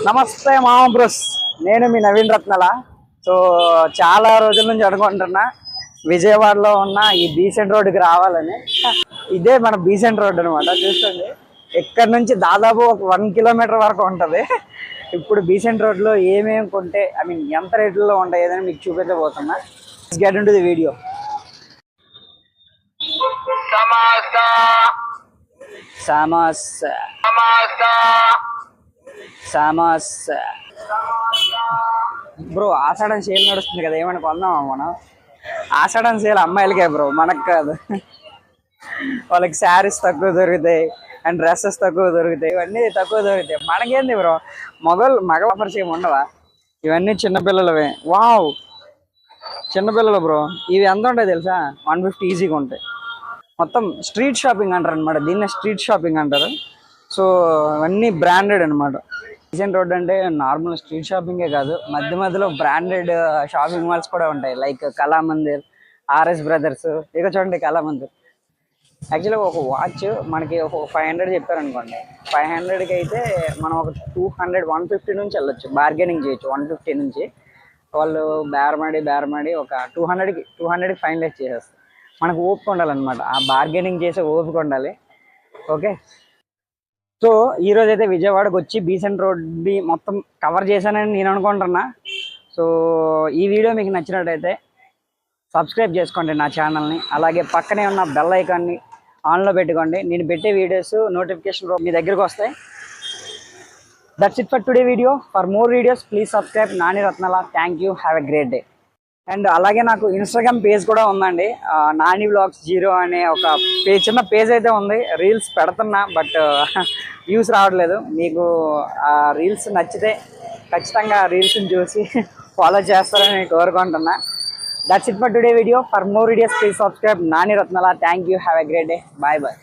నమస్తే మామ బ్రోస్, నేను మీ నవీన్ రత్నల. సో చాలా రోజుల నుంచి అనుకుంటున్నా విజయవాడలో ఉన్న ఈ బీసెంట్ రోడ్డుకి రావాలని. ఇదే మన బీసెంట్ రోడ్ అనమాట. చూస్తుంది ఇక్కడ నుంచి దాదాపు ఒక 1 కిలోమీటర్ వరకు ఉంటుంది. ఇప్పుడు బీసెంట్ రోడ్లో ఏమేమి కొంటే ఎంత రేట్లలో ఉంటాయి ఏదని మీకు చూపించబోతున్నా. Get into the video. Samosa samosa bro, ఆషాఢం సేల్ నడుస్తుంది కదా, ఏమైనా కొందామా మనం? ఆషాఢం సేల్ అమ్మాయిలకే బ్రో, మనకు కాదు. వాళ్ళకి శారీస్ తక్కువ దొరుకుతాయి అండ్ డ్రెస్సెస్ తక్కువ దొరుకుతాయి, ఇవన్నీ తక్కువ దొరుకుతాయి. మనకేంది బ్రో, మగ ఆఫర్స్ ఏమి ఉండవా? ఇవన్నీ చిన్నపిల్లలవే. వావ్, చిన్నపిల్లలు బ్రో. ఇవి ఎంత ఉంటాయి తెలుసా? 150 ఈజీగా ఉంటాయి. మొత్తం స్ట్రీట్ షాపింగ్ అంటారు అనమాట, దీన్నే స్ట్రీట్ షాపింగ్ అంటారు. సో అవన్నీ బ్రాండెడ్ అనమాట. బీసెంట్ రోడ్ అంటే నార్మల్ స్ట్రీట్ షాపింగే కాదు, మధ్య మధ్యలో బ్రాండెడ్ షాపింగ్ మాల్స్ కూడా ఉంటాయి. Like Kalamandir, RS brothers. ఇక చూడండి కళామందిర్. యాక్చువల్గా ఒక వాచ్ మనకి ఒక 500 చెప్పారనుకోండి, 500కి అయితే మనం ఒక 200, 150 నుంచి వెళ్ళొచ్చు, బార్గెనింగ్ చేయొచ్చు. 150 నుంచి వాళ్ళు బేరమాడి ఒక 200కి ఫైనలైజ్ చేసేస్తారు. మనకు ఓపిక ఉండాలన్నమాట, ఆ బార్గెనింగ్ చేసే ఓపిక ఉండాలి. ఓకే, సో ఈరోజు అయితే విజయవాడకు వచ్చి బీసెంట్ రోడ్ని మొత్తం కవర్ చేశానని నేను అనుకుంటున్నా. సో ఈ వీడియో మీకు నచ్చినట్టయితే సబ్స్క్రైబ్ చేసుకోండి నా ఛానల్ని, అలాగే పక్కనే ఉన్న బెల్ ఐకాన్ని ఆన్లో పెట్టుకోండి. నేను పెట్టే వీడియోస్ నోటిఫికేషన్ మీ దగ్గరకు వస్తాయి. That's it for today video. For more videos please subscribe Nani Ratnala. Thank you, have a great day. And అలాగే నాకు ఇన్స్టాగ్రామ్ పేజ్ కూడా ఉందండి, నాని వ్లాగ్స్ 0 అనే ఒక చిన్న పేజ్ అయితే ఉంది. రీల్స్ పెడుతున్నా, బట్ వ్యూస్ రావట్లేదు. మీకు ఆ రీల్స్ నచ్చితే ఖచ్చితంగా రీల్స్ని చూసి ఫాలో చేస్తారని కోరుకుంటున్నా. That's it for today video. For more videos please subscribe Nani Ratnala. Thank you, have a great day. Bye bye.